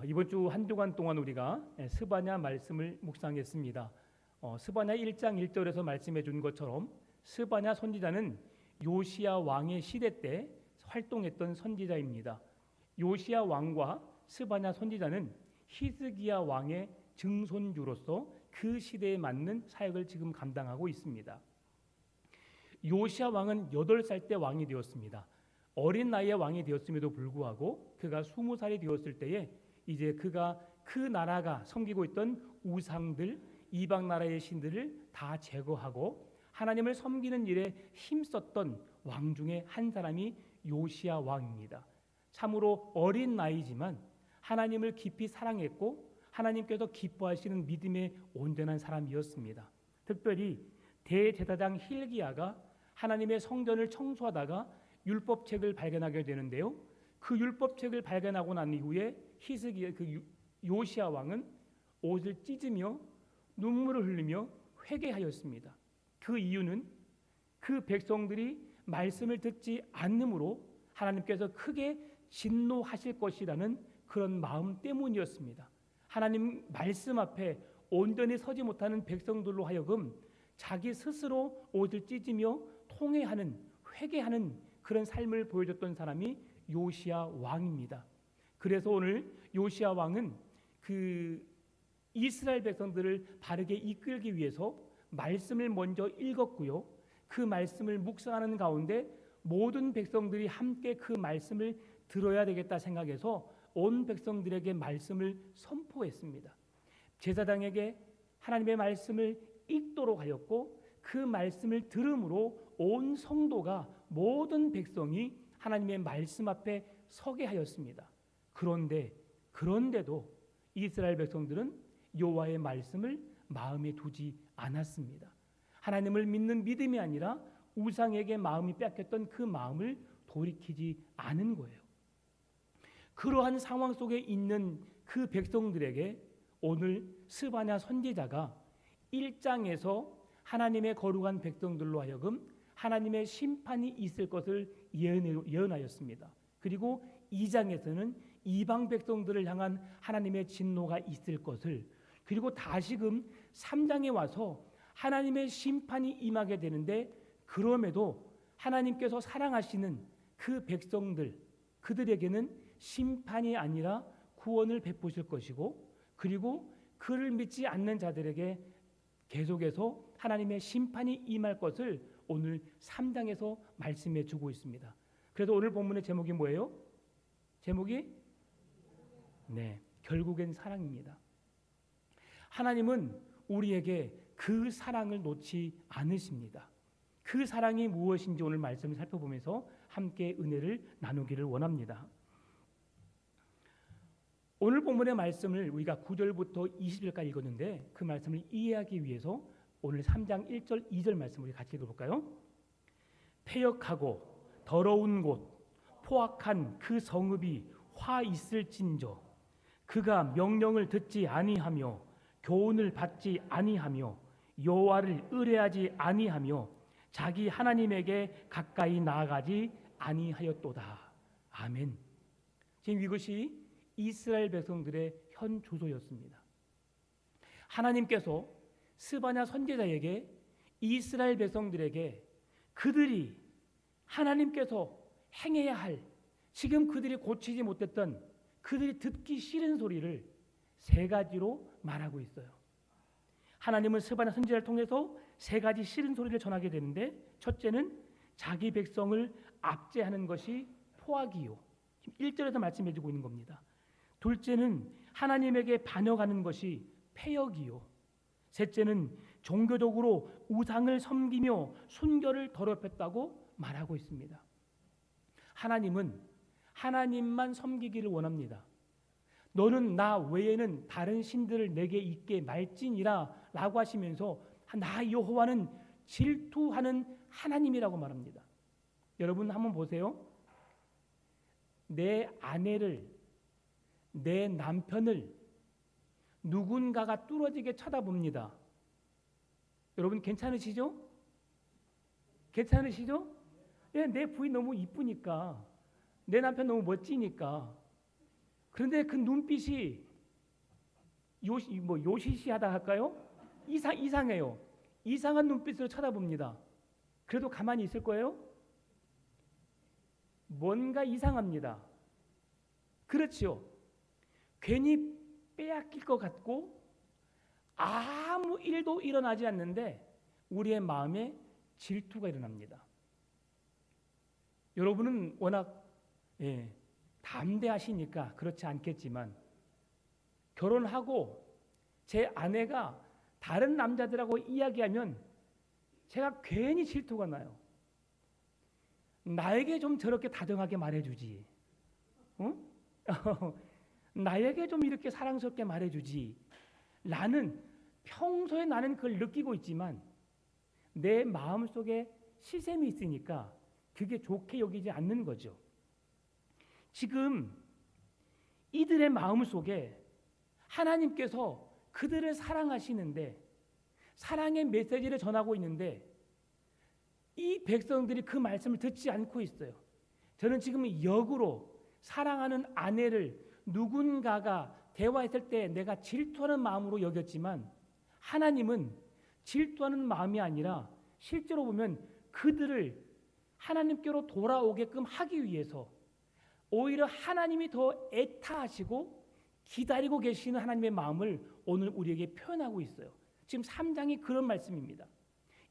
이번 주 한 주간 동안 우리가 스바냐 말씀을 묵상했습니다. 스바냐 1장 1절에서 말씀해 준 것처럼 스바냐 선지자는 요시야 왕의 시대 때 활동했던 선지자입니다. 요시야 왕과 스바냐 선지자는 히스기야 왕의 증손주로서 그 시대에 맞는 사역을 지금 감당하고 있습니다. 요시야 왕은 8살 때 왕이 되었습니다. 어린 나이에 왕이 되었음에도 불구하고 그가 20살이 되었을 때에 이제 그가 그 나라가 섬기고 있던 우상들, 이방 나라의 신들을 다 제거하고 하나님을 섬기는 일에 힘썼던 왕 중에 한 사람이 요시야 왕입니다. 참으로 어린 나이지만 하나님을 깊이 사랑했고 하나님께서 기뻐하시는 믿음의 온전한 사람이었습니다. 특별히 대제사장 hil기야가 하나님의 성전을 청소하다가 율법책을 발견하게 되는데요. 그 율법책을 발견하고 난 이후에 히스기야 요시야 왕은 옷을 찢으며 눈물을 흘리며 회개하였습니다. 그 이유는 그 백성들이 말씀을 듣지 않으므로 하나님께서 크게 진노하실 것이라는 그런 마음 때문이었습니다. 하나님 말씀 앞에 온전히 서지 못하는 백성들로 하여금 자기 스스로 옷을 찢으며 통회하는, 회개하는 그런 삶을 보여줬던 사람이 요시야 왕입니다. 그래서 오늘 요시야 왕은 그 이스라엘 백성들을 바르게 이끌기 위해서 말씀을 먼저 읽었고요. 그 말씀을 묵상하는 가운데 모든 백성들이 함께 그 말씀을 들어야 되겠다 생각해서 온 백성들에게 말씀을 선포했습니다. 제사장에게 하나님의 말씀을 읽도록 하였고 그 말씀을 들음으로 온 성도가 모든 백성이 하나님의 말씀 앞에 서게 하였습니다. 그런데도 이스라엘 백성들은 여호와의 말씀을 마음에 두지 않았습니다. 하나님을 믿는 믿음이 아니라 우상에게 마음이 뺏겼던 그 마음을 돌이키지 않은 거예요. 그러한 상황 속에 있는 그 백성들에게 오늘 스바냐 선지자가 1장에서 하나님의 거룩한 백성들로 하여금 하나님의 심판이 있을 것을 예언하였습니다. 그리고 2장에서는 이방 백성들을 향한 하나님의 진노가 있을 것을, 그리고 다시금 3장에 와서 하나님의 심판이 임하게 되는데 그럼에도 하나님께서 사랑하시는 그 백성들, 그들에게는 심판이 아니라 구원을 베푸실 것이고, 그리고 그를 믿지 않는 자들에게 계속해서 하나님의 심판이 임할 것을 오늘 3장에서 말씀해 주고 있습니다. 그래서 오늘 본문의 제목이 뭐예요? 제목이 결국엔 사랑입니다. 하나님은 우리에게 그 사랑을 놓지 않으십니다. 그 사랑이 무엇인지 오늘 말씀을 살펴보면서 함께 은혜를 나누기를 원합니다. 오늘 본문의 말씀을 우리가 9절부터 20절까지 읽었는데 그 말씀을 이해하기 위해서 오늘 3장 1절 2절 말씀 우리 같이 읽어볼까요? 폐역하고 더러운 곳 포악한 그 성읍이 화 있을진저 그가 명령을 듣지 아니하며 교훈을 받지 아니하며 여호와를 의뢰하지 아니하며 자기 하나님에게 가까이 나아가지 아니하였도다. 아멘. 지금 이것이 이스라엘 백성들의 현 주소였습니다. 하나님께서 스바냐 선지자에게 이스라엘 백성들에게 그들이 하나님께서 행해야 할, 지금 그들이 고치지 못했던, 그들이 듣기 싫은 소리를 3가지로 말하고 있어요. 하나님은 스바냐 선지자를 통해서 3가지 싫은 소리를 전하게 되는데, 첫째는 자기 백성을 압제하는 것이 포악이요. 지금 1절에서 말씀해 주고 있는 겁니다. 둘째는 하나님에게 반역하는 것이 패역이요. 셋째는 종교적으로 우상을 섬기며 순결을 더럽혔다고 말하고 있습니다. 하나님은 하나님만 섬기기를 원합니다. 너는 나 외에는 다른 신들을 내게 있게 말지니라 라고 하시면서 나 여호와는 질투하는 하나님이라고 말합니다. 여러분 한번 보세요. 내 아내를, 내 남편을 누군가가 뚫어지게 쳐다봅니다. 여러분 괜찮으시죠? 괜찮으시죠? 내 부인 너무 이쁘니까, 내 남편 너무 멋지니까 그런데 그 눈빛이 요시시하다 할까요? 이상해요. 이상한 눈빛으로 쳐다봅니다. 그래도 가만히 있을 거예요? 뭔가 이상합니다. 그렇지요. 괜히 빼앗길 것 같고 아무 일도 일어나지 않는데 우리의 마음에 질투가 일어납니다. 여러분은 워낙 담대하시니까 그렇지 않겠지만 결혼하고 제 아내가 다른 남자들하고 이야기하면 제가 괜히 질투가 나요. 나에게 좀 저렇게 다정하게 말해주지. 응? 나에게 좀 이렇게 사랑스럽게 말해주지. 나는 평소에 나는 그걸 느끼고 있지만 내 마음속에 시샘이 있으니까 그게 좋게 여기지 않는 거죠. 지금 이들의 마음속에 하나님께서 그들을 사랑하시는데 사랑의 메시지를 전하고 있는데 이 백성들이 그 말씀을 듣지 않고 있어요. 저는 지금 역으로 사랑하는 아내를 누군가가 대화했을 때 내가 질투하는 마음으로 여겼지만 하나님은 질투하는 마음이 아니라 실제로 보면 그들을 하나님께로 돌아오게끔 하기 위해서 오히려 하나님이 더 애타하시고 기다리고 계시는 하나님의 마음을 오늘 우리에게 표현하고 있어요. 지금 3장이 그런 말씀입니다.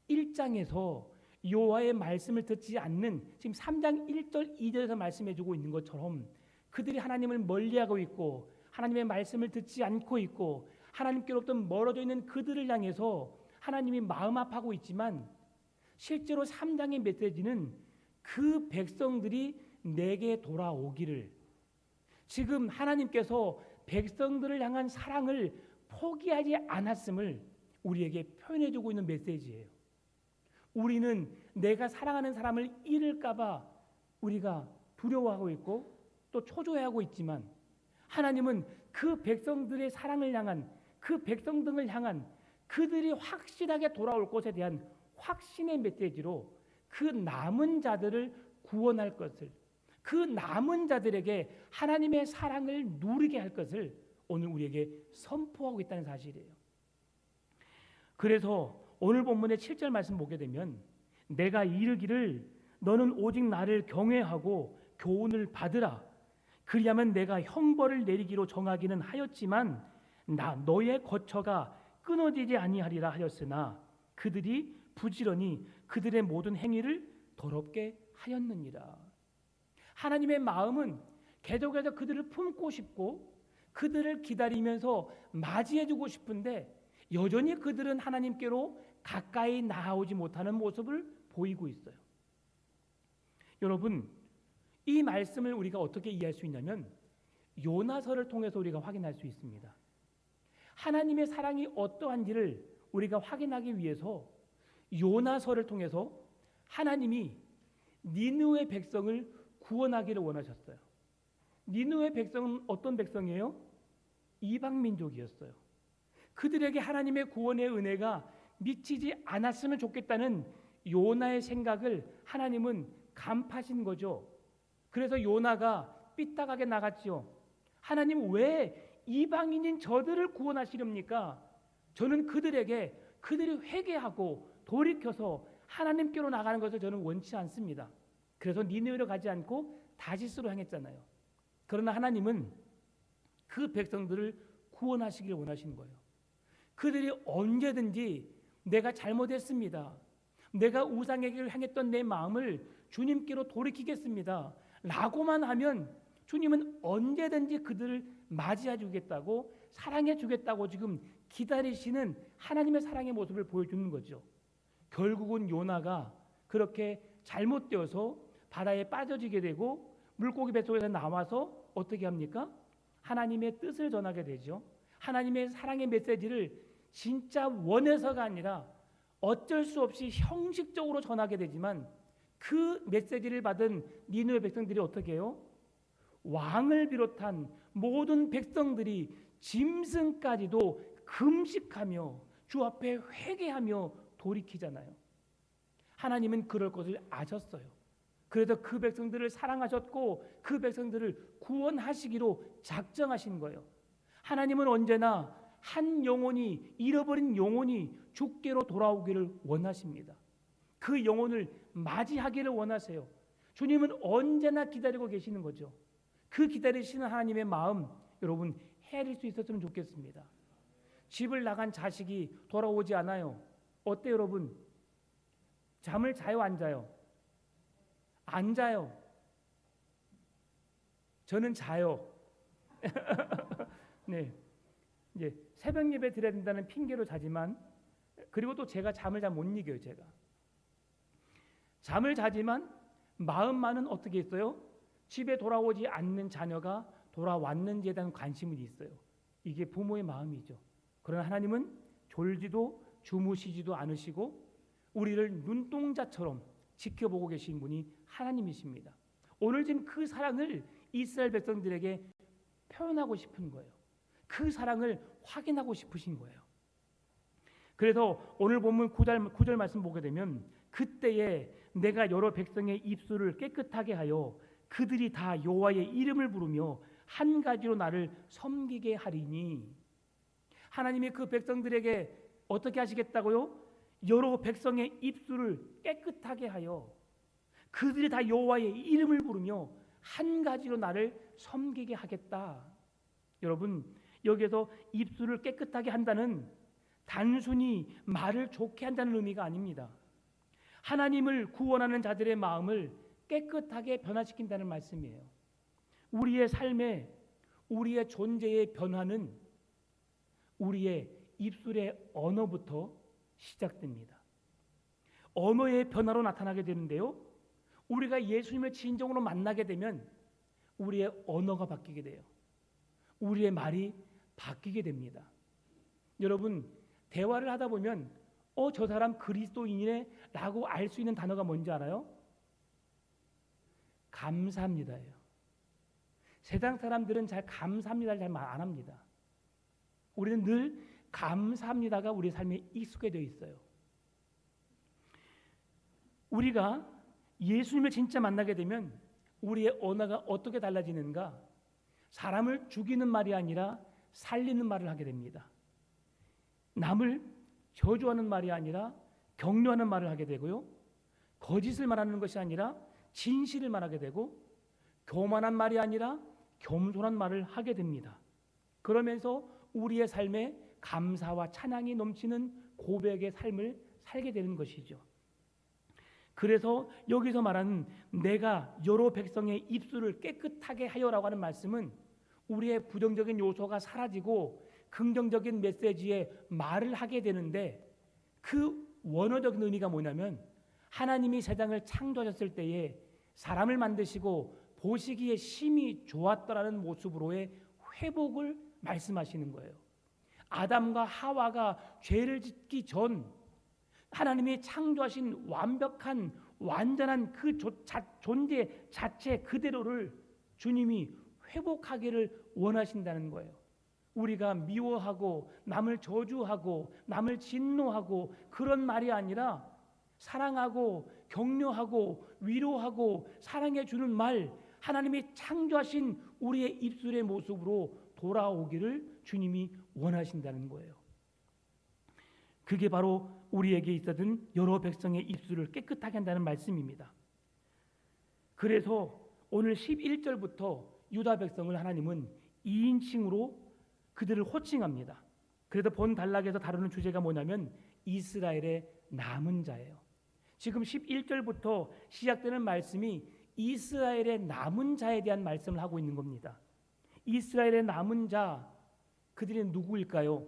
1장에서 여호와의 말씀을 듣지 않는 지금 3장 1절 2절에서 말씀해 주고 있는 것처럼 그들이 하나님을 멀리하고 있고 하나님의 말씀을 듣지 않고 있고 하나님께로부터 멀어져 있는 그들을 향해서 하나님이 마음 아파하고 있지만 실제로 3장의 메시지는 그 백성들이 내게 돌아오기를 지금 하나님께서 백성들을 향한 사랑을 포기하지 않았음을 우리에게 표현해 주고 있는 메시지예요. 우리는 내가 사랑하는 사람을 잃을까 봐 우리가 두려워하고 있고 또 초조해하고 있지만 하나님은 그 백성들의 사랑을 향한 그 백성들을 향한 그들이 확실하게 돌아올 것에 대한 확신의 메시지로 그 남은 자들을 구원할 것을 그 남은 자들에게 하나님의 사랑을 누리게 할 것을 오늘 우리에게 선포하고 있다는 사실이에요. 그래서 오늘 본문의 7절 말씀 보게 되면 내가 이르기를 너는 오직 나를 경외하고 교훈을 받으라 그리하면 내가 형벌을 내리기로 정하기는 하였지만 너의 거처가 끊어지지 아니하리라 하였으나 그들이 부지런히 그들의 모든 행위를 더럽게 하였느니라. 하나님의 마음은 계속해서 그들을 품고 싶고 그들을 기다리면서 맞이해주고 싶은데 여전히 그들은 하나님께로 가까이 나아오지 못하는 모습을 보이고 있어요. 여러분, 이 말씀을 우리가 어떻게 이해할 수 있냐면 요나서를 통해서 우리가 확인할 수 있습니다. 하나님의 사랑이 어떠한지를 우리가 확인하기 위해서 요나서를 통해서 하나님이 니느웨 백성을 구원하기를 원하셨어요. 니느웨 백성은 어떤 백성이에요? 이방 민족이었어요. 그들에게 하나님의 구원의 은혜가 미치지 않았으면 좋겠다는 요나의 생각을 하나님은 간파하신 거죠. 그래서 요나가 삐딱하게 나갔지요. 하나님 왜 이방인인 저들을 구원하시렵니까? 저는 그들에게 그들이 회개하고 돌이켜서 하나님께로 나가는 것을 저는 원치 않습니다. 그래서 니느웨로 가지 않고 다시스로 향했잖아요. 그러나 하나님은 그 백성들을 구원하시길 원하시는 거예요. 그들이 언제든지 내가 잘못했습니다. 내가 우상에게 향했던 내 마음을 주님께로 돌이키겠습니다. 라고만 하면 주님은 언제든지 그들을 맞이해 주겠다고 사랑해 주겠다고 지금 기다리시는 하나님의 사랑의 모습을 보여주는 거죠. 결국은 요나가 그렇게 잘못되어서 바다에 빠져지게 되고 물고기 뱃속에서 나와서 어떻게 합니까? 하나님의 뜻을 전하게 되죠. 하나님의 사랑의 메시지를 진짜 원해서가 아니라 어쩔 수 없이 형식적으로 전하게 되지만 그 메시지를 받은 니느웨 백성들이 어떻게 해요? 왕을 비롯한 모든 백성들이 짐승까지도 금식하며 주 앞에 회개하며 돌이키잖아요. 하나님은 그럴 것을 아셨어요. 그래서 그 백성들을 사랑하셨고 그 백성들을 구원하시기로 작정하신 거예요. 하나님은 언제나 한 영혼이, 잃어버린 영혼이 주께로 돌아오기를 원하십니다. 그 영혼을 맞이하기를 원하세요. 주님은 언제나 기다리고 계시는 거죠. 그 기다리시는 하나님의 마음 여러분 헤아릴 수 있었으면 좋겠습니다. 집을 나간 자식이 돌아오지 않아요. 어때요 여러분? 잠을 자요 안 자요? 안 자요. 저는 자요. 네, 이제 새벽 예배 드려야 된다는 핑계로 자지만, 그리고 또 제가 잠을 잘 못 이겨요. 제가 잠을 자지만 마음만은 어떻게 있어요? 집에 돌아오지 않는 자녀가 돌아왔는지에 대한 관심은 있어요. 이게 부모의 마음이죠. 그러나 하나님은 졸지도 주무시지도 않으시고 우리를 눈동자처럼 지켜보고 계신 분이 하나님이십니다. 오늘 지금 그 사랑을 이스라엘 백성들에게 표현하고 싶은 거예요. 그 사랑을 확인하고 싶으신 거예요. 그래서 오늘 본문 9절 말씀 보게 되면 그때에 내가 여러 백성의 입술을 깨끗하게 하여 그들이 다 여호와의 이름을 부르며 한 가지로 나를 섬기게 하리니. 하나님이 그 백성들에게 어떻게 하시겠다고요? 여러 백성의 입술을 깨끗하게 하여 그들이 다 여호와의 이름을 부르며 한 가지로 나를 섬기게 하겠다. 여러분, 여기에서 입술을 깨끗하게 한다는 단순히 말을 좋게 한다는 의미가 아닙니다. 하나님을 구원하는 자들의 마음을 깨끗하게 변화시킨다는 말씀이에요. 우리의 삶에, 우리의 존재의 변화는 우리의 입술의 언어부터 시작됩니다. 언어의 변화로 나타나게 되는데요, 우리가 예수님을 진정으로 만나게 되면 우리의 언어가 바뀌게 돼요. 우리의 말이 바뀌게 됩니다. 여러분, 대화를 하다 보면 저 사람 그리스도인이네 라고 알 수 있는 단어가 뭔지 알아요? 감사합니다예요. 세상 사람들은 잘 감사합니다를 잘 말 안 합니다. 우리는 늘 감사합니다가 우리 삶에 익숙해져 있어요. 우리가 예수님을 진짜 만나게 되면 우리의 언어가 어떻게 달라지는가? 사람을 죽이는 말이 아니라 살리는 말을 하게 됩니다. 남을 저주하는 말이 아니라 격려하는 말을 하게 되고요, 거짓을 말하는 것이 아니라 진실을 말하게 되고, 교만한 말이 아니라 겸손한 말을 하게 됩니다. 그러면서 우리의 삶에 감사와 찬양이 넘치는 고백의 삶을 살게 되는 것이죠. 그래서 여기서 말하는 내가 여러 백성의 입술을 깨끗하게 하여라고 하는 말씀은 우리의 부정적인 요소가 사라지고 긍정적인 메시지의 말을 하게 되는데, 그 원어적인 의미가 뭐냐면 하나님이 세상을 창조하셨을 때에 사람을 만드시고 보시기에 심히 좋았더라는 모습으로의 회복을 말씀하시는 거예요. 아담과 하와가 죄를 짓기 전 하나님이 창조하신 완벽한 완전한 그 존재 자체 그대로를 주님이 회복하기를 원하신다는 거예요. 우리가 미워하고 남을 저주하고 남을 진노하고 그런 말이 아니라 사랑하고 격려하고 위로하고 사랑해 주는 말, 하나님이 창조하신 우리의 입술의 모습으로 돌아오기를 주님이 원하신다는 거예요. 그게 바로 우리에게 있었던 여러 백성의 입술을 깨끗하게 한다는 말씀입니다. 그래서 오늘 11절부터 유다 백성을 하나님은 2인칭으로 그들을 호칭합니다. 그래서 본 단락에서 다루는 주제가 뭐냐면 이스라엘의 남은 자예요. 지금 11절부터 시작되는 말씀이 이스라엘의 남은 자에 대한 말씀을 하고 있는 겁니다. 이스라엘의 남은 자, 그들이 누구일까요?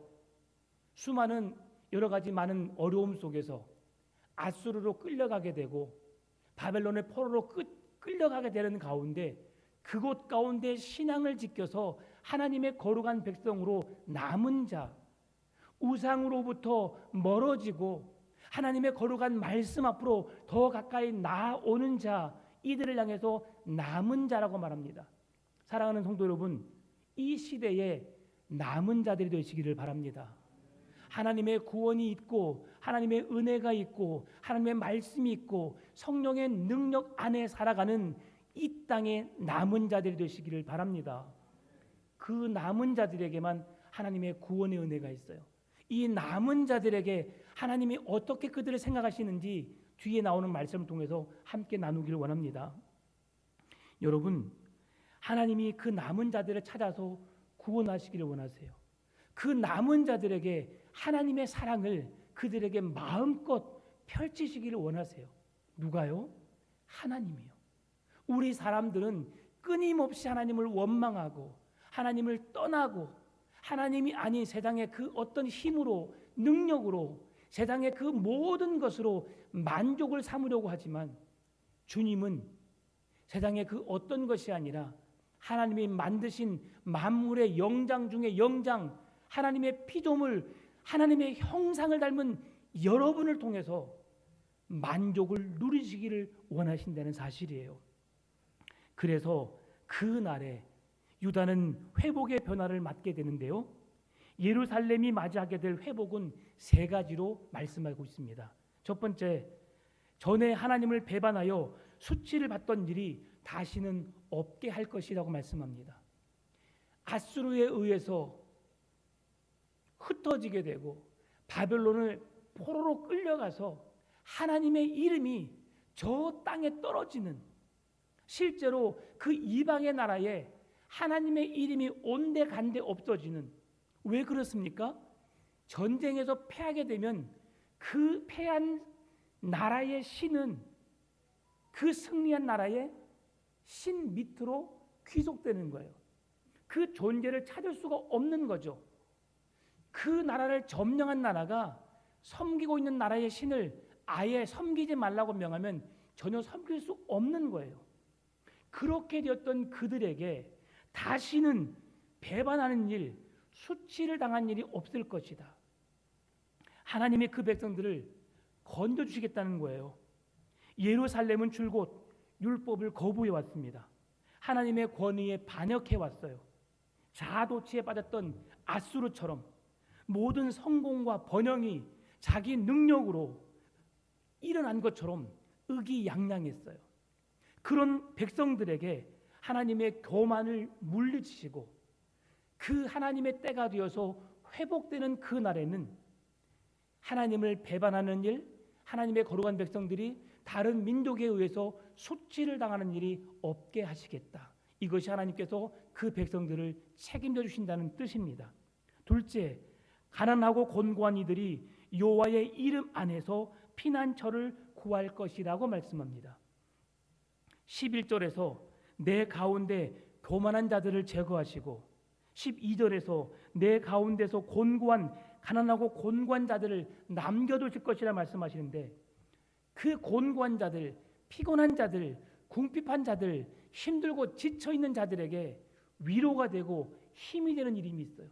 수많은 여러 가지 많은 어려움 속에서 아수르로 끌려가게 되고 바벨론의 포로로 끌려가게 되는 가운데 그곳 가운데 신앙을 지켜서 하나님의 거룩한 백성으로 남은 자, 우상으로부터 멀어지고 하나님의 거룩한 말씀 앞으로 더 가까이 나아오는 자, 이들을 향해서 남은 자라고 말합니다. 사랑하는 성도 여러분, 이 시대에 남은 자들이 되시기를 바랍니다. 하나님의 구원이 있고 하나님의 은혜가 있고 하나님의 말씀이 있고 성령의 능력 안에 살아가는 이 땅의 남은 자들이 되시기를 바랍니다. 그 남은 자들에게만 하나님의 구원의 은혜가 있어요. 이 남은 자들에게 하나님이 어떻게 그들을 생각하시는지 뒤에 나오는 말씀을 통해서 함께 나누기를 원합니다. 여러분, 하나님이 그 남은 자들을 찾아서 구원하시기를 원하세요. 그 남은 자들에게 하나님의 사랑을 그들에게 마음껏 펼치시기를 원하세요. 누가요? 하나님이요. 우리 사람들은 끊임없이 하나님을 원망하고 하나님을 떠나고 하나님이 아닌 세상의 그 어떤 힘으로 능력으로 세상의 그 모든 것으로 만족을 삼으려고 하지만 주님은 세상의 그 어떤 것이 아니라 하나님이 만드신 만물의 영장 중에 영장, 하나님의 피조물, 하나님의 형상을 닮은 여러분을 통해서 만족을 누리시기를 원하신다는 사실이에요. 그래서 그 날에 유다는 회복의 변화를 맞게 되는데요. 예루살렘이 맞이하게 될 회복은 세 가지로 말씀하고 있습니다. 첫 번째, 전에 하나님을 배반하여 수치를 받던 일이 다시는 없게 할 것이라고 말씀합니다. 아수르에 의해서 흩어지게 되고 바벨론을 포로로 끌려가서 하나님의 이름이 저 땅에 떨어지는, 실제로 그 이방의 나라에 하나님의 이름이 온데간데 없어지는, 왜 그렇습니까? 전쟁에서 패하게 되면 그 패한 나라의 신은 그 승리한 나라의 신 밑으로 귀속되는 거예요. 그 존재를 찾을 수가 없는 거죠. 그 나라를 점령한 나라가 섬기고 있는 나라의 신을 아예 섬기지 말라고 명하면 전혀 섬길 수 없는 거예요. 그렇게 되었던 그들에게 다시는 배반하는 일, 수치를 당한 일이 없을 것이다. 하나님이 그 백성들을 건져주시겠다는 거예요. 예루살렘은 줄곧 율법을 거부해 왔습니다. 하나님의 권위에 반역해 왔어요. 자아도취에 빠졌던 아수르처럼 모든 성공과 번영이 자기 능력으로 일어난 것처럼 의기양양했어요. 그런 백성들에게 하나님의 교만을 물리치시고 그 하나님의 때가 되어서 회복되는 그 날에는 하나님을 배반하는 일, 하나님의 거룩한 백성들이 다른 민족에 의해서 수치를 당하는 일이 없게 하시겠다. 이것이 하나님께서 그 백성들을 책임져 주신다는 뜻입니다. 둘째, 가난하고 곤고한 이들이 여호와의 이름 안에서 피난처를 구할 것이라고 말씀합니다. 11절에서 내 가운데 교만한 자들을 제거하시고 12절에서 내 가운데서 가난하고 곤고한 자들을 남겨두실 것이라 말씀하시는데, 그 곤고한 자들, 피곤한 자들, 궁핍한 자들, 힘들고 지쳐있는 자들에게 위로가 되고 힘이 되는 이름이 있어요.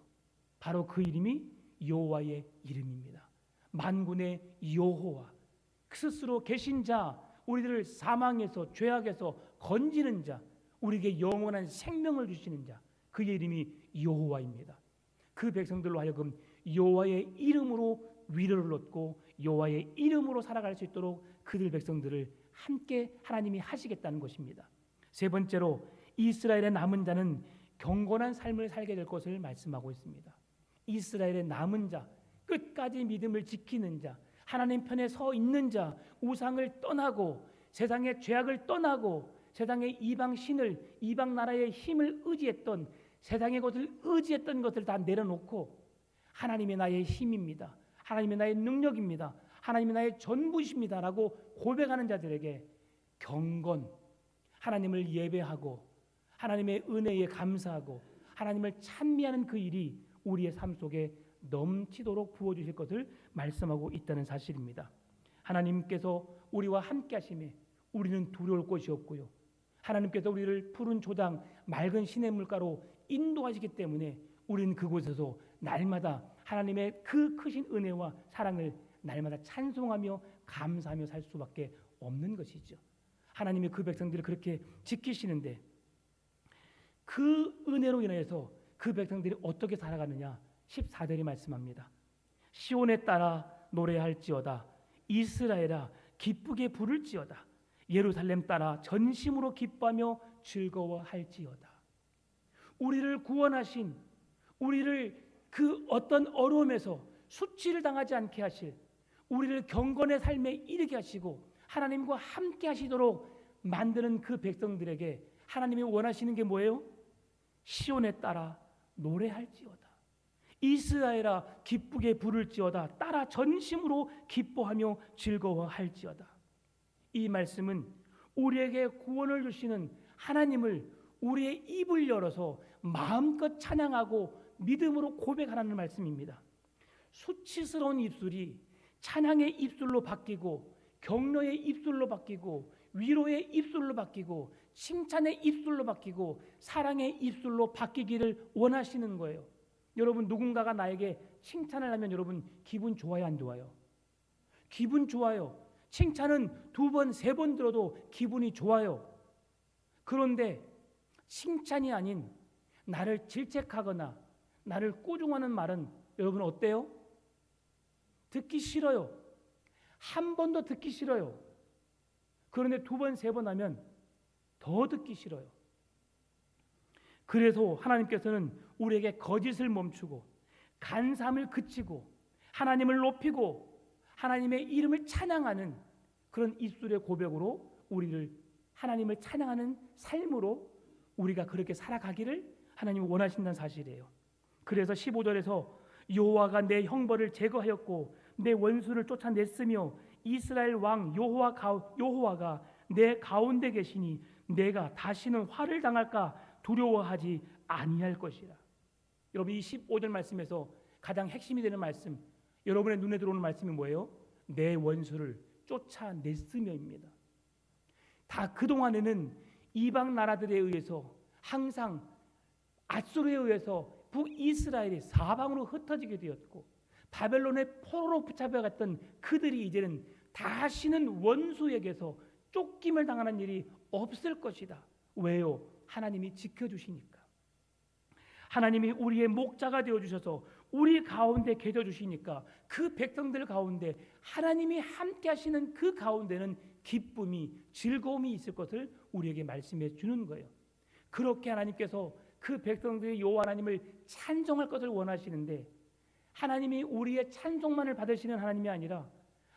바로 그 이름이 여호와의 이름입니다. 만군의 여호와, 스스로 계신 자, 우리들을 사망에서 죄악에서 건지는 자, 우리에게 영원한 생명을 주시는 자, 그의 이름이 여호와입니다. 그 백성들로 하여금 여호와의 이름으로 위로를 얻고 여호와의 이름으로 살아갈 수 있도록 그들 백성들을 함께 하나님이 하시겠다는 것입니다. 세 번째로, 이스라엘의 남은 자는 경건한 삶을 살게 될 것을 말씀하고 있습니다. 이스라엘의 남은 자, 끝까지 믿음을 지키는 자, 하나님 편에 서 있는 자, 우상을 떠나고 세상의 죄악을 떠나고 세상의 이방 신을, 이방 나라의 힘을 의지했던, 세상의 것을 의지했던 것을 다 내려놓고 하나님이 나의 힘입니다, 하나님이 나의 능력입니다, 하나님이 나의 전부이십니다 라고 고백하는 자들에게 경건, 하나님을 예배하고 하나님의 은혜에 감사하고 하나님을 찬미하는 그 일이 우리의 삶 속에 넘치도록 부어주실 것을 말씀하고 있다는 사실입니다. 하나님께서 우리와 함께 하심에 우리는 두려울 것이 없고요, 하나님께서 우리를 푸른 조당 맑은 시냇물가로 인도하시기 때문에 우리는 그곳에서 날마다 하나님의 그 크신 은혜와 사랑을 날마다 찬송하며 감사하며 살 수밖에 없는 것이죠. 하나님이 그 백성들을 그렇게 지키시는데, 그 은혜로 인해서 그 백성들이 어떻게 살아가느냐 14절이 말씀합니다. 시온에 따라 노래할지어다. 이스라엘아 기쁘게 부를지어다. 예루살렘 따라 전심으로 기뻐하며 즐거워할지어다. 우리를 구원하신, 우리를 그 어떤 어려움에서 수치를 당하지 않게 하실, 우리를 경건의 삶에 이르게 하시고 하나님과 함께 하시도록 만드는 그 백성들에게 하나님이 원하시는 게 뭐예요? 시온에 따라 노래할지어다. 이스라엘아 기쁘게 부를지어다. 따라 전심으로 기뻐하며 즐거워할지어다. 이 말씀은 우리에게 구원을 주시는 하나님을 우리의 입을 열어서 마음껏 찬양하고 믿음으로 고백하라는 말씀입니다. 수치스러운 입술이 찬양의 입술로 바뀌고 격려의 입술로 바뀌고 위로의 입술로 바뀌고 칭찬의 입술로 바뀌고 사랑의 입술로 바뀌기를 원하시는 거예요. 여러분, 누군가가 나에게 칭찬을 하면 여러분 기분 좋아요, 안 좋아요? 기분 좋아요. 칭찬은 2번, 3번 들어도 기분이 좋아요. 그런데 칭찬이 아닌 나를 질책하거나 나를 꼬중하는 말은 여러분 어때요? 듣기 싫어요. 한 번도 듣기 싫어요. 그런데 2번, 3번 하면 더 듣기 싫어요. 그래서 하나님께서는 우리에게 거짓을 멈추고 간삼을 그치고 하나님을 높이고 하나님의 이름을 찬양하는 그런 입술의 고백으로 우리를 하나님을 찬양하는 삶으로 우리가 그렇게 살아가기를 하나님이 원하신다는 사실이에요. 그래서 15절에서 여호와가 내 형벌을 제거하였고 내 원수를 쫓아냈으며 이스라엘 왕 여호와가 내 가운데 계시니 내가 다시는 화를 당할까 두려워하지 아니할 것이라. 여러분, 이 15절 말씀에서 가장 핵심이 되는 말씀, 여러분의 눈에 들어오는 말씀이 뭐예요? 내 원수를 쫓아냈으며입니다. 다 그동안에는 이방 나라들에 의해서 항상 앗수르에 의해서 북이스라엘이 사방으로 흩어지게 되었고 바벨론의 포로로 붙잡혀갔던 그들이 이제는 다시는 원수에게서 쫓김을 당하는 일이 없을 것이다. 왜요? 하나님이 지켜주시니까. 하나님이 우리의 목자가 되어주셔서 우리 가운데 계셔주시니까 그 백성들 가운데 하나님이 함께 하시는 그 가운데는 기쁨이, 즐거움이 있을 것을 우리에게 말씀해 주는 거예요. 그렇게 하나님께서 그 백성들이 여호와 하나님을 찬송할 것을 원하시는데 하나님이 우리의 찬송만을 받으시는 하나님이 아니라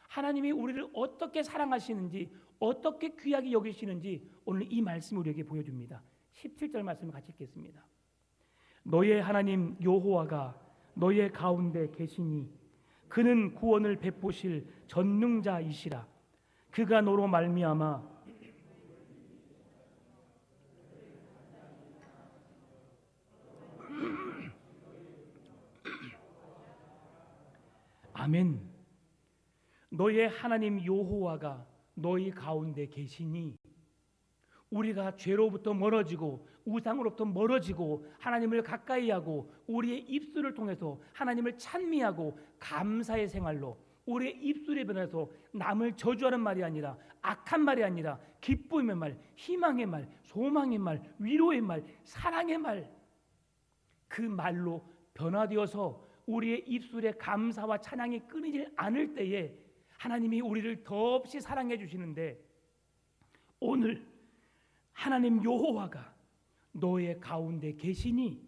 하나님이 우리를 어떻게 사랑하시는지 어떻게 귀하게 여기시는지 오늘 이 말씀을 우리에게 보여줍니다. 17절 말씀을 같이 읽겠습니다. 너의 하나님 여호와가 너의 가운데 계시니 그는 구원을 베푸실 전능자이시라. 그가 너로 말미암아 아멘. 너의 하나님 여호와가 너희 가운데 계시니 우리가 죄로부터 멀어지고 우상으로부터 멀어지고 하나님을 가까이하고 우리의 입술을 통해서 하나님을 찬미하고 감사의 생활로 우리의 입술에 변해서 남을 저주하는 말이 아니라 악한 말이 아니라 기쁨의 말, 희망의 말, 소망의 말, 위로의 말, 사랑의 말, 그 말로 변화되어서 우리의 입술에 감사와 찬양이 끊이질 않을 때에 하나님이 우리를 더없이 사랑해 주시는데 오늘 하나님 여호와가 너의 가운데 계시니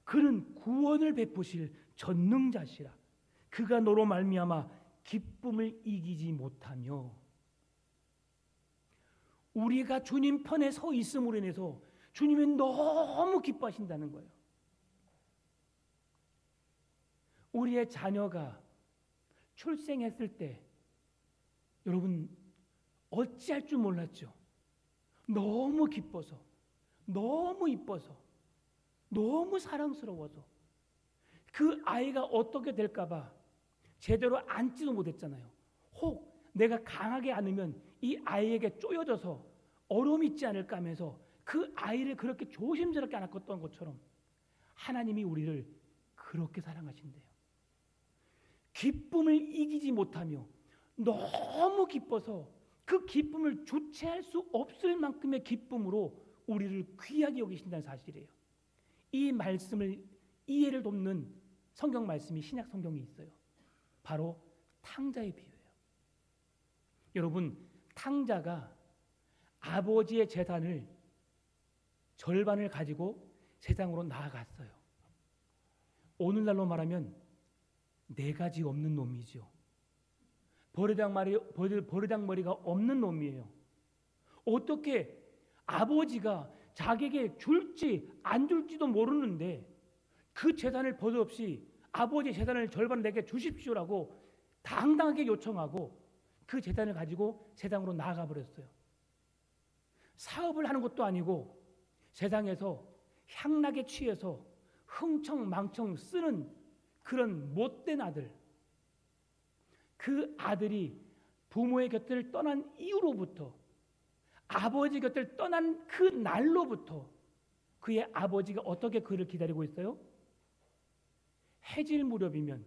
그는 구원을 베푸실 전능자시라. 그가 너로 말미암아 기쁨을 이기지 못하며. 우리가 주님 편에 서 있음으로 인해서 주님이 너무 기뻐하신다는 거예요. 우리의 자녀가 출생했을 때 여러분 어찌할 줄 몰랐죠. 너무 기뻐서, 너무 이뻐서, 너무 사랑스러워서 그 아이가 어떻게 될까 봐 제대로 안지도 못했잖아요. 혹 내가 강하게 안으면 이 아이에게 쪼여져서 어려움이 있지 않을까 하면서 그 아이를 그렇게 조심스럽게 안았던 것처럼 하나님이 우리를 그렇게 사랑하신대요. 기쁨을 이기지 못하며 너무 기뻐서 그 기쁨을 주체할 수 없을 만큼의 기쁨으로 우리를 귀하게 여기신다는 사실이에요. 이 말씀을 이해를 돕는 성경 말씀이 신약 성경에 있어요. 바로 탕자의 비유예요. 여러분, 탕자가 아버지의 재산을 절반을 가지고 세상으로 나아갔어요. 오늘날로 말하면 네 가지 없는 놈이죠. 버르장머리가 없는 놈이에요. 어떻게 아버지가 자기에게 줄지 안 줄지도 모르는데 그 재산을 버릇없이 아버지의 재산을 절반 내게 주십시오라고 당당하게 요청하고 그 재산을 가지고 세상으로 나아가 버렸어요. 사업을 하는 것도 아니고 세상에서 향락에 취해서 흥청망청 쓰는 그런 못된 아들, 그 아들이 부모의 곁을 떠난 이후로부터 아버지 곁을 떠난 그 날로부터 그의 아버지가 어떻게 그를 기다리고 있어요? 해질 무렵이면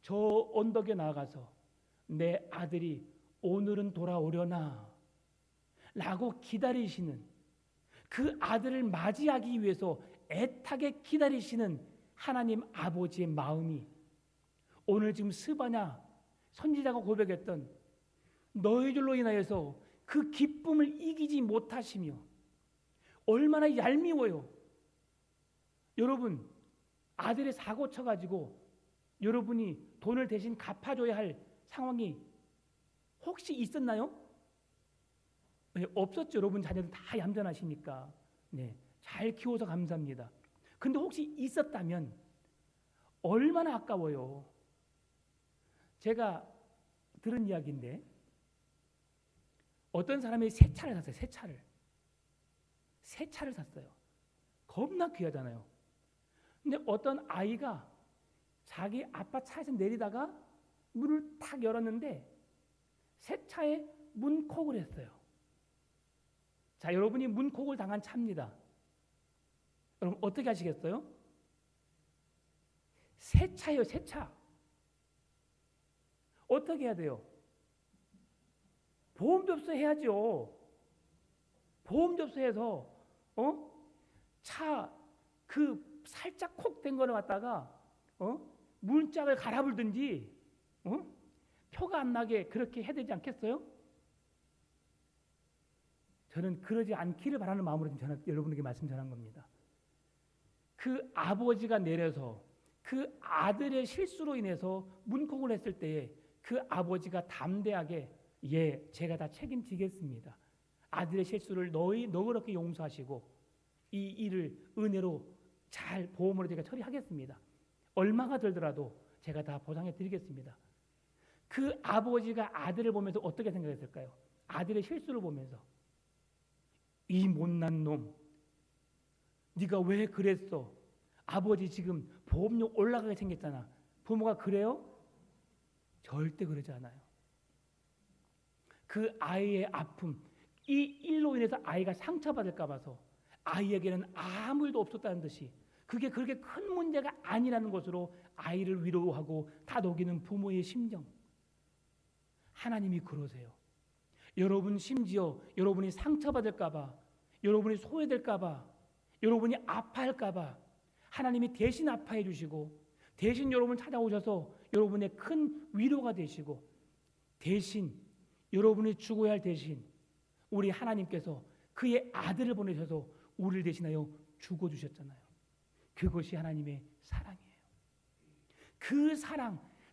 저 언덕에 나가서 내 아들이 오늘은 돌아오려나 라고 기다리시는, 그 아들을 맞이하기 위해서 애타게 기다리시는 하나님 아버지의 마음이 오늘 지금 스바냐 선지자가 고백했던 너희들로 인하여서 그 기쁨을 이기지 못하시며 얼마나 얄미워요. 여러분, 아들의 사고 쳐가지고 여러분이 돈을 대신 갚아줘야 할 상황이 혹시 있었나요? 네, 없었죠. 여러분 자녀들 다 얌전하시니까. 네, 잘 키워서 감사합니다. 근데 혹시 있었다면 얼마나 아까워요. 제가 들은 이야기인데 어떤 사람이 새 차를 샀어요. 새 차를 샀어요. 겁나 귀하잖아요. 근데 어떤 아이가 자기 아빠 차에서 내리다가 문을 탁 열었는데 새 차에 문콕을 했어요. 자, 여러분이 문콕을 당한 차입니다. 여러분 어떻게 하시겠어요? 새 차예요, 새 차. 어떻게 해야 돼요? 보험 접수해야죠. 보험 접수해서 차 그 살짝 콕 된 거를 갖다가 문짝을 갈아불든지 표가 안 나게 그렇게 해야 되지 않겠어요? 저는 그러지 않기를 바라는 마음으로 지금 여러분에게 말씀 전한 겁니다. 그 아버지가 내려서 그 아들의 실수로 인해서 문콕을 했을 때에 그 아버지가 담대하게 예, 제가 다 책임지겠습니다. 아들의 실수를 너그럽게 용서하시고 이 일을 은혜로 잘 보험으로 제가 처리하겠습니다. 얼마가 들더라도 제가 다 보상해 드리겠습니다. 그 아버지가 아들을 보면서 어떻게 생각했을까요? 아들의 실수를 보면서 이 못난 놈, 네가 왜 그랬어? 아버지 지금 보험료 올라가게 생겼잖아. 부모가 그래요? 절대 그러지 않아요. 그 아이의 아픔, 이 일로 인해서 아이가 상처받을까 봐서 아이에게는 아무 일도 없었다는 듯이 그게 그렇게 큰 문제가 아니라는 것으로 아이를 위로하고 다독이는 부모의 심정. 하나님이 그러세요. 여러분 심지어 여러분이 상처받을까 봐, 여러분이 소외될까 봐, 여러분이 아파할까 봐 하나님이 대신 아파해 주시고 대신 여러분 찾아오셔서 여러분의 큰 위로가 되시고 대신 여러분이 죽어야 할 대신 우리 하나님께서 그의 아들을 보내셔서 우리를 대신하여 죽어주셨잖아요. 그것이 하나님의 사랑이에요. 그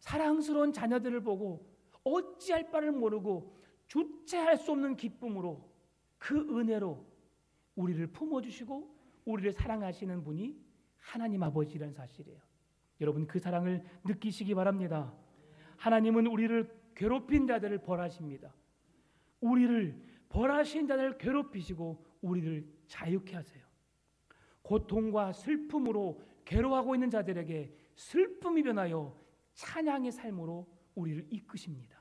사랑스러운 자녀들을 보고 어찌할 바를 모르고 주체할 수 없는 기쁨으로 그 은혜로 우리를 품어주시고 우리를 사랑하시는 분이 하나님 아버지라는 사실이에요. 여러분 그 사랑을 느끼시기 바랍니다. 하나님은 우리를 괴롭힌 자들을 벌하십니다. 우리를 벌하신 자들을 괴롭히시고 우리를 자유케 하세요. 고통과 슬픔으로 괴로워하고 있는 자들에게 슬픔이 변하여 찬양의 삶으로 우리를 이끄십니다.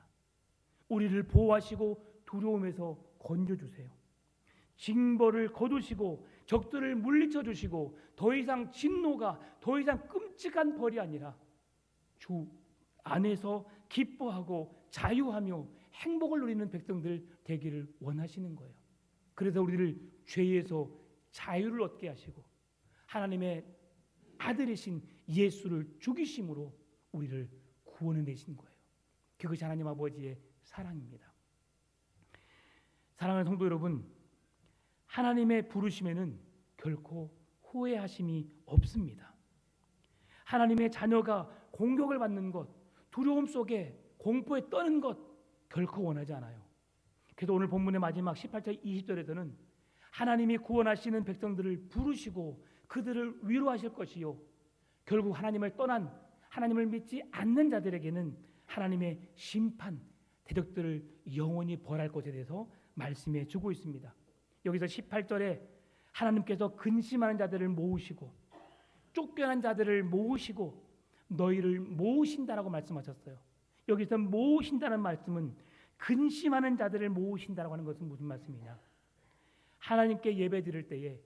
우리를 보호하시고 두려움에서 건져주세요. 징벌을 거두시고 적들을 물리쳐 주시고 더 이상 진노가 더 이상 끔찍한 벌이 아니라 주 안에서 기뻐하고 자유하며 행복을 누리는 백성들 되기를 원하시는 거예요. 그래서 우리를 죄에서 자유를 얻게 하시고 하나님의 아들이신 예수를 죽이심으로 우리를 구원해 내신 거예요. 그것이 하나님 아버지의 사랑입니다. 사랑하는 성도 여러분, 하나님의 부르심에는 결코 후회하심이 없습니다. 하나님의 자녀가 공격을 받는 것, 두려움 속에 공포에 떠는 것 결코 원하지 않아요. 그래서 오늘 본문의 마지막 18절 20절에서는 하나님이 구원하시는 백성들을 부르시고 그들을 위로하실 것이요, 결국 하나님을 떠난, 하나님을 믿지 않는 자들에게는 하나님의 심판, 대적들을 영원히 벌할 것에 대해서 말씀해 주고 있습니다. 여기서 18절에 하나님께서 근심하는 자들을 모으시고 쫓겨난 자들을 모으시고 너희를 모으신다라고 말씀하셨어요. 여기서 모으신다는 말씀은 근심하는 자들을 모으신다라고 하는 것은 무슨 말씀이냐? 하나님께 예배 드릴 때에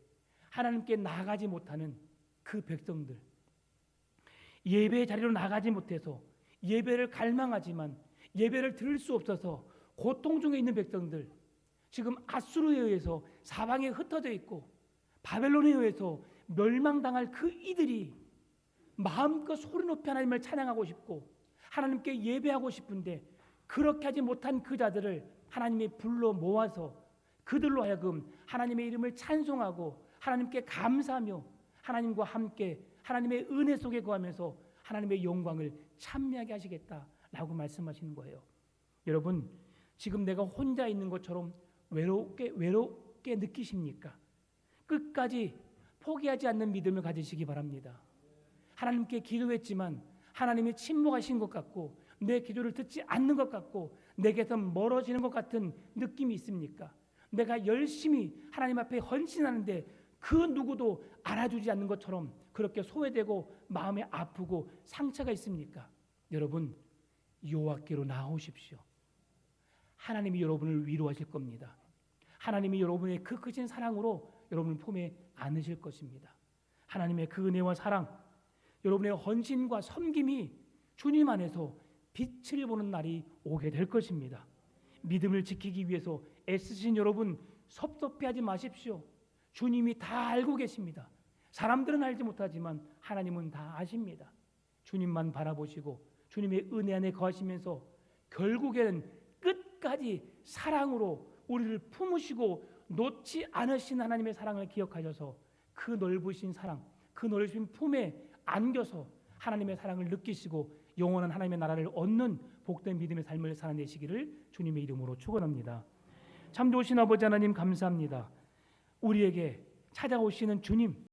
하나님께 나가지 못하는 그 백성들, 예배 자리로 나가지 못해서 예배를 갈망하지만 예배를 드릴 수 없어서 고통 중에 있는 백성들, 지금 아수르에 의해서 사방에 흩어져 있고 바벨론에 의해서 멸망당할 그 이들이 마음껏 소리 높이 하나님을 찬양하고 싶고 하나님께 예배하고 싶은데 그렇게 하지 못한 그 자들을 하나님이 불러 모아서 그들로 하여금 하나님의 이름을 찬송하고 하나님께 감사하며 하나님과 함께 하나님의 은혜 속에 거하면서 하나님의 영광을 찬미하게 하시겠다라고 말씀하시는 거예요. 여러분, 지금 내가 혼자 있는 것처럼 외롭게 느끼십니까? 끝까지 포기하지 않는 믿음을 가지시기 바랍니다. 하나님께 기도했지만 하나님이 침묵하신 것 같고 내 기도를 듣지 않는 것 같고 내게서 멀어지는 것 같은 느낌이 있습니까? 내가 열심히 하나님 앞에 헌신하는데 그 누구도 알아주지 않는 것처럼 그렇게 소외되고 마음이 아프고 상처가 있습니까? 여러분, 여호와께로 나오십시오. 하나님이 여러분을 위로하실 겁니다. 하나님이 여러분의 그 크신 사랑으로 여러분을 품에 안으실 것입니다. 하나님의 그 은혜와 사랑, 여러분의 헌신과 섬김이 주님 안에서 빛을 보는 날이 오게 될 것입니다. 믿음을 지키기 위해서 애쓰신 여러분, 섭섭해하지 마십시오. 주님이 다 알고 계십니다. 사람들은 알지 못하지만 하나님은 다 아십니다. 주님만 바라보시고 주님의 은혜 안에 거하시면서 결국에는 끝까지 사랑으로 우리를 품으시고 놓지 않으신 하나님의 사랑을 기억하셔서 그 넓으신 사랑, 그 넓으신 품에 안겨서 하나님의 사랑을 느끼시고 영원한 하나님의 나라를 얻는 복된 믿음의 삶을 살아내시기를 주님의 이름으로 축원합니다. 참 좋으신 아버지 하나님, 감사합니다. 우리에게 찾아오시는 주님,